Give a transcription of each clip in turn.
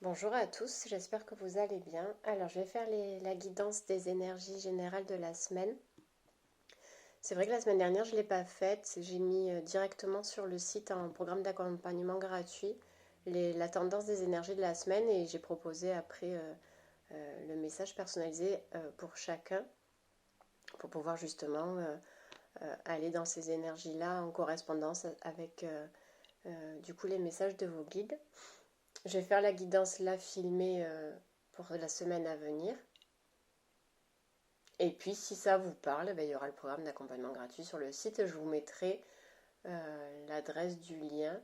Bonjour à tous, j'espère que vous allez bien. Alors, je vais faire la guidance des énergies générales de la semaine. C'est vrai que la semaine dernière, je ne l'ai pas faite. J'ai mis directement sur le site un programme d'accompagnement gratuit, la tendance des énergies de la semaine, et j'ai proposé après le message personnalisé pour chacun, pour pouvoir justement aller dans ces énergies-là en correspondance avec du coup les messages de vos guides. Je vais faire la guidance là filmée pour la semaine à venir. Et puis si ça vous parle, il y aura le programme d'accompagnement gratuit sur le site. Je vous mettrai l'adresse du lien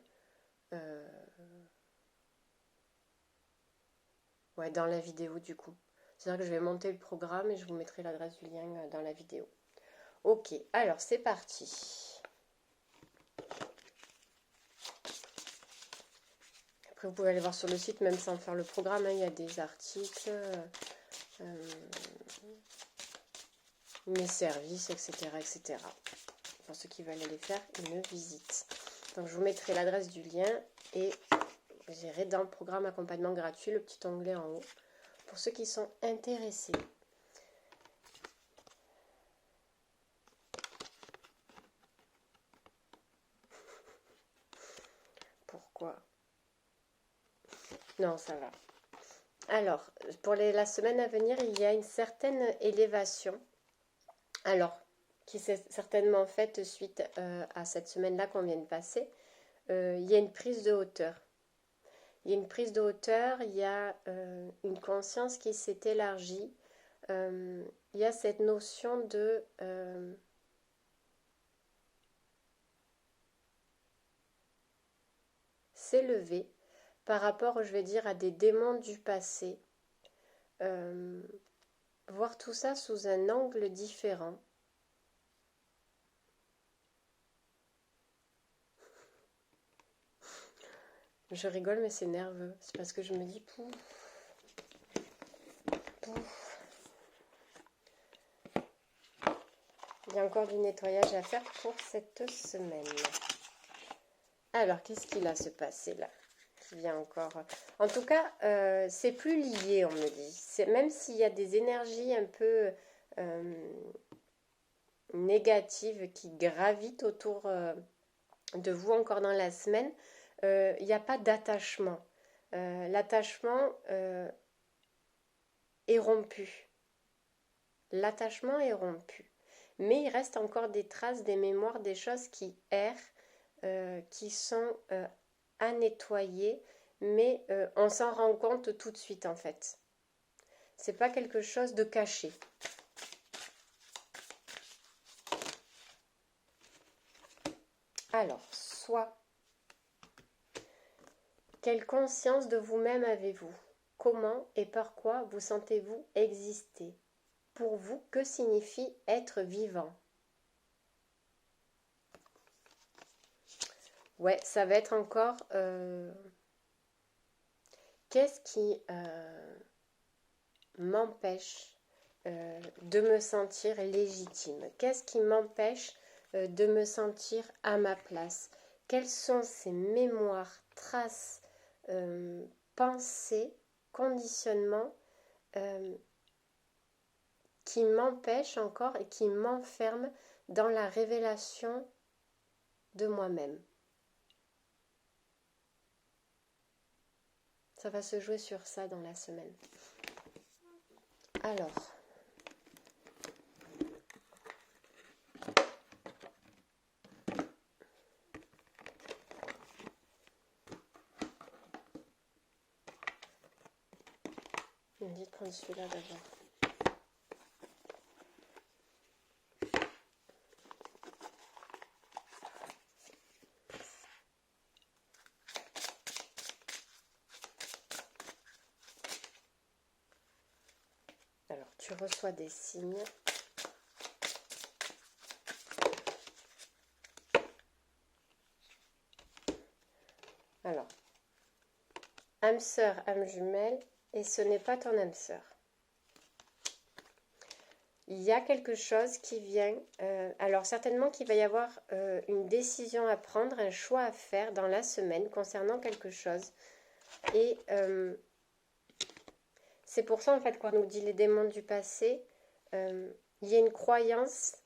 dans la vidéo du coup. C'est-à-dire que je vais monter le programme et je vous mettrai l'adresse du lien dans la vidéo. Ok, alors c'est parti. Après vous pouvez aller voir sur le site même sans faire le programme, il y a des articles, mes services, etc. Pour ceux qui veulent aller faire une visite. Donc je vous mettrai l'adresse du lien et vous irez dans le programme accompagnement gratuit, le petit onglet en haut, pour ceux qui sont intéressés. Pourquoi? Non, ça va. Alors, pour la semaine à venir, il y a une certaine élévation. Alors, qui s'est certainement faite suite à cette semaine-là qu'on vient de passer. Il y a une prise de hauteur. Il y a une prise de hauteur, il y a une conscience qui s'est élargie. Il y a cette notion de s'élever par rapport, je vais dire, à des démons du passé. Voir tout ça sous un angle différent. Je rigole, mais c'est nerveux. C'est parce que je me dis, pouf, pouf. Il y a encore du nettoyage à faire pour cette semaine. Alors, qu'est-ce qu'il a se passer là? Qui vient encore. En tout cas, c'est plus lié, on me dit. Même s'il y a des énergies un peu négatives qui gravitent autour de vous encore dans la semaine, il n'y a pas d'attachement. L'attachement est rompu. L'attachement est rompu. Mais il reste encore des traces, des mémoires, des choses qui errent, qui sont à nettoyer, mais on s'en rend compte tout de suite en fait. C'est pas quelque chose de caché. Alors, soit, quelle conscience de vous-même avez-vous? Comment et par quoi vous sentez-vous exister? Pour vous, que signifie être vivant? Ouais, ça va être encore... qu'est-ce qui m'empêche de me sentir légitime? Qu'est-ce qui m'empêche de me sentir à ma place? Quelles sont ces mémoires, traces, pensées, conditionnements qui m'empêchent encore et qui m'enferment dans la révélation de moi-même? Ça va se jouer sur ça dans la semaine. Alors, on me dit de prendre celui-là d'abord. Alors, tu reçois des signes. Alors, âme sœur, âme jumelle, et ce n'est pas ton âme sœur. Il y a quelque chose qui vient, alors certainement qu'il va y avoir une décision à prendre, un choix à faire dans la semaine concernant quelque chose. Et C'est pour ça, en fait, quand on nous dit les démons du passé, il y a une croyance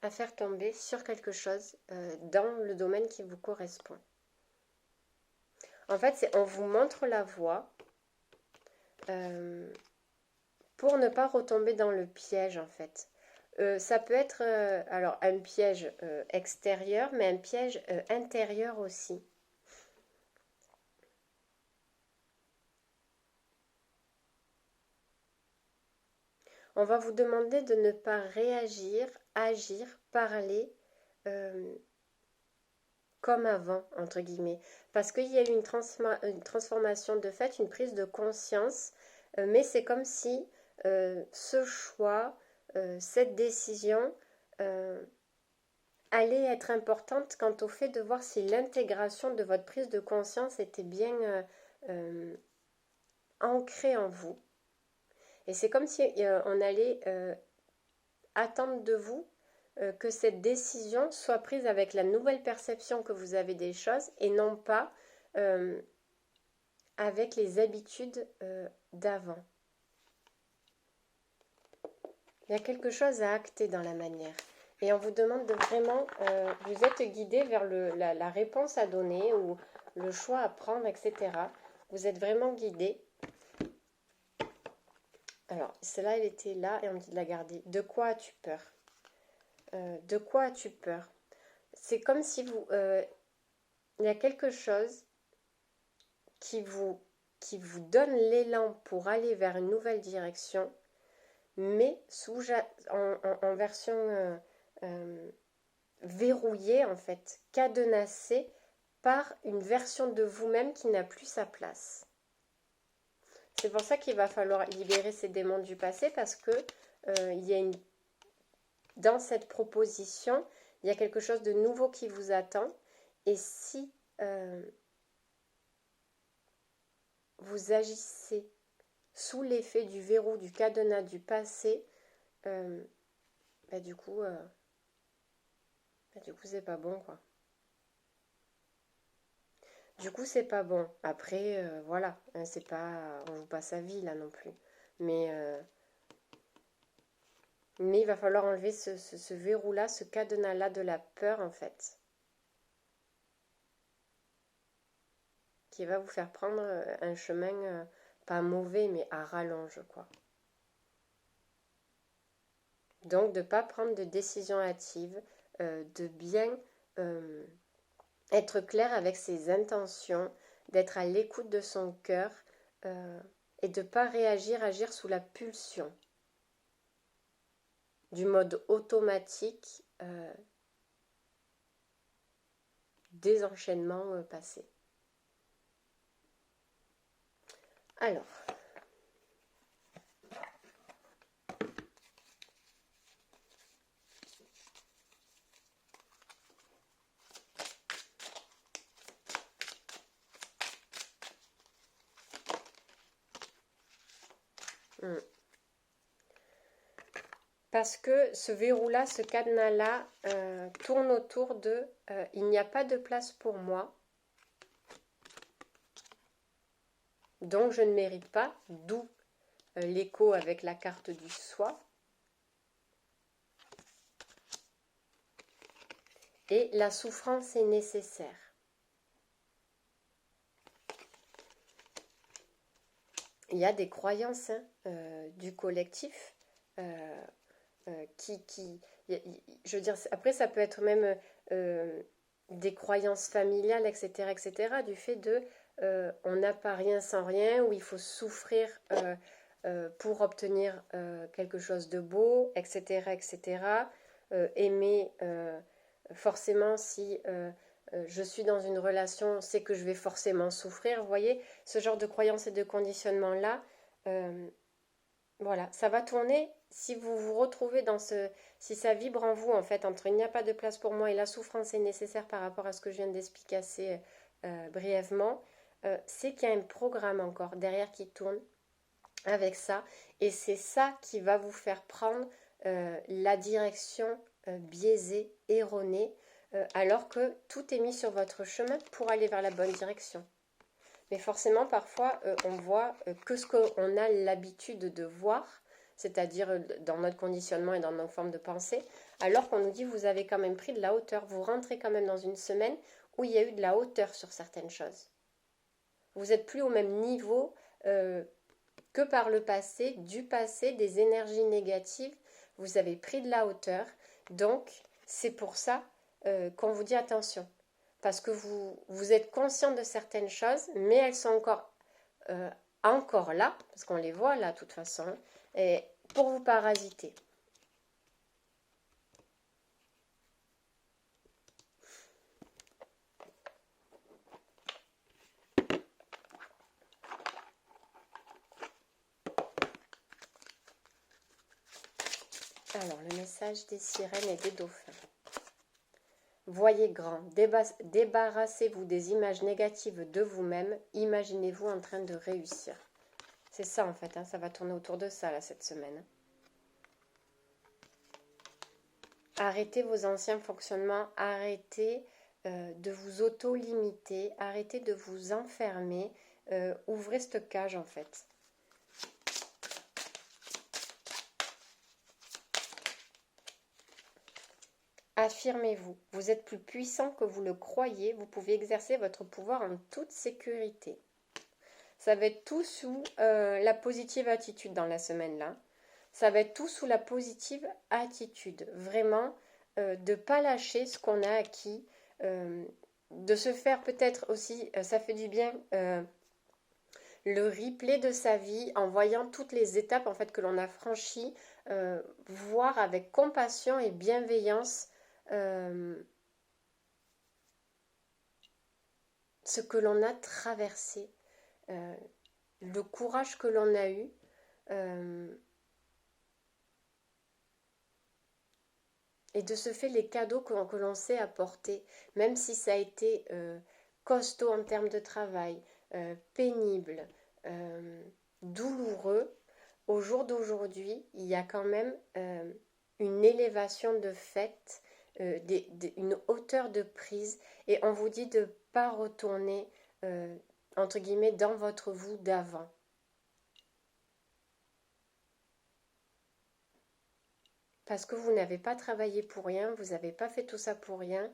à faire tomber sur quelque chose dans le domaine qui vous correspond. En fait, on vous montre la voie pour ne pas retomber dans le piège, en fait. Ça peut être alors un piège extérieur, mais un piège intérieur aussi. On va vous demander de ne pas réagir, agir, parler comme avant, entre guillemets. Parce qu'il y a eu une transformation de fait, une prise de conscience, mais c'est comme si ce choix, cette décision allait être importante quant au fait de voir si l'intégration de votre prise de conscience était bien ancrée en vous. Et c'est comme si on allait attendre de vous que cette décision soit prise avec la nouvelle perception que vous avez des choses et non pas avec les habitudes d'avant. Il y a quelque chose à acter dans la manière. Et on vous demande de vraiment, vous êtes guidé vers la réponse à donner ou le choix à prendre, etc. Vous êtes vraiment guidé. Alors, celle-là, elle était là et on me dit de la garder. De quoi as-tu peur? De quoi as-tu peur? C'est comme si il y a quelque chose qui vous donne l'élan pour aller vers une nouvelle direction, mais en version verrouillée, en fait, cadenassée par une version de vous-même qui n'a plus sa place. C'est pour ça qu'il va falloir libérer ces démons du passé, parce que il y a dans cette proposition, il y a quelque chose de nouveau qui vous attend. Et si vous agissez sous l'effet du verrou, du cadenas du passé, du coup, c'est pas bon, quoi. Du coup, c'est pas bon. Après, voilà, hein, c'est pas, on joue pas sa vie là non plus. Mais il va falloir enlever ce verrou-là, ce cadenas-là de la peur, en fait, qui va vous faire prendre un chemin pas mauvais, mais à rallonge, quoi. Donc, de ne pas prendre de décision hâtive, de bien être clair avec ses intentions, d'être à l'écoute de son cœur et de ne pas agir sous la pulsion du mode automatique des enchaînements passés. Alors, parce que ce verrou-là, ce cadenas-là tourne autour de il n'y a pas de place pour moi, donc je ne mérite pas, d'où l'écho avec la carte du soi. Et la souffrance est nécessaire. Il y a des croyances du collectif je veux dire, après ça peut être même des croyances familiales, etc., etc., du fait de on n'a pas rien sans rien, où il faut souffrir pour obtenir quelque chose de beau, etc., etc., aimer forcément si je suis dans une relation, c'est que je vais forcément souffrir. Vous voyez, ce genre de croyances et de conditionnement-là, voilà, ça va tourner si vous vous retrouvez si ça vibre en vous, en fait, entre il n'y a pas de place pour moi et la souffrance est nécessaire par rapport à ce que je viens d'expliquer assez brièvement, c'est qu'il y a un programme encore derrière qui tourne avec ça, et c'est ça qui va vous faire prendre la direction biaisée, erronée, alors que tout est mis sur votre chemin pour aller vers la bonne direction. Mais forcément, parfois, on voit que ce qu'on a l'habitude de voir, c'est-à-dire dans notre conditionnement et dans nos formes de pensée, alors qu'on nous dit vous avez quand même pris de la hauteur, vous rentrez quand même dans une semaine où il y a eu de la hauteur sur certaines choses. Vous n'êtes plus au même niveau que par le passé, du passé, des énergies négatives, vous avez pris de la hauteur, donc c'est pour ça qu'on vous dit attention. Parce que vous êtes conscient de certaines choses, mais elles sont encore là, parce qu'on les voit là de toute façon, et pour vous parasiter. Alors, le message des sirènes et des dauphins. Voyez grand, débarrassez-vous des images négatives de vous-même, imaginez-vous en train de réussir. C'est ça en fait, hein, ça va tourner autour de ça là cette semaine. Arrêtez vos anciens fonctionnements, arrêtez de vous auto-limiter, arrêtez de vous enfermer, ouvrez cette cage en fait. Affirmez-vous, vous êtes plus puissant que vous le croyez, vous pouvez exercer votre pouvoir en toute sécurité. Ça va être tout sous la positive attitude dans la semaine là. Ça va être tout sous la positive attitude. Vraiment, de ne pas lâcher ce qu'on a acquis, de se faire peut-être aussi, ça fait du bien, le replay de sa vie en voyant toutes les étapes en fait que l'on a franchies, voir avec compassion et bienveillance ce que l'on a traversé, le courage que l'on a eu, et de ce fait les cadeaux que l'on sait apporter, même si ça a été costaud en termes de travail, pénible, douloureux, au jour d'aujourd'hui, il y a quand même une élévation de fait, une hauteur de prise, et on vous dit de ne pas retourner, entre guillemets, dans votre vous d'avant. Parce que vous n'avez pas travaillé pour rien, vous n'avez pas fait tout ça pour rien.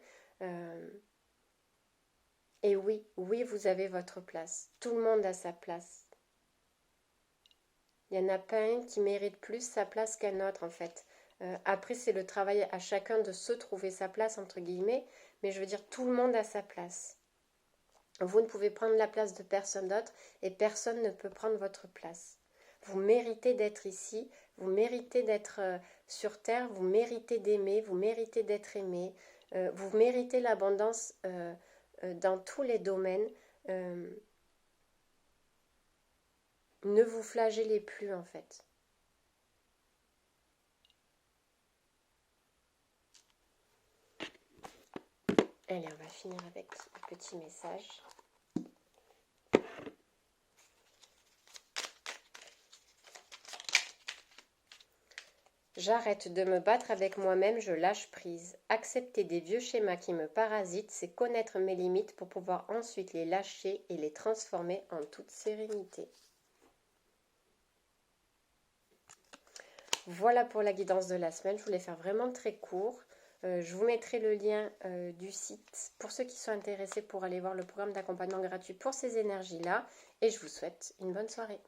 Et oui, vous avez votre place. Tout le monde a sa place. Il n'y en a pas un qui mérite plus sa place qu'un autre en fait. Après, c'est le travail à chacun de se trouver sa place, entre guillemets. Mais je veux dire, tout le monde a sa place. Vous ne pouvez prendre la place de personne d'autre et personne ne peut prendre votre place. Vous méritez d'être ici, vous méritez d'être sur Terre, vous méritez d'aimer, vous méritez d'être aimé, vous méritez l'abondance dans tous les domaines. Ne vous flagellez plus en fait. Allez, on va finir avec un petit message. J'arrête de me battre avec moi-même, je lâche prise. Accepter des vieux schémas qui me parasitent, c'est connaître mes limites pour pouvoir ensuite les lâcher et les transformer en toute sérénité. Voilà pour la guidance de la semaine. Je voulais faire vraiment très court. Je vous mettrai le lien du site pour ceux qui sont intéressés pour aller voir le programme d'accompagnement gratuit pour ces énergies-là. Et je vous souhaite une bonne soirée.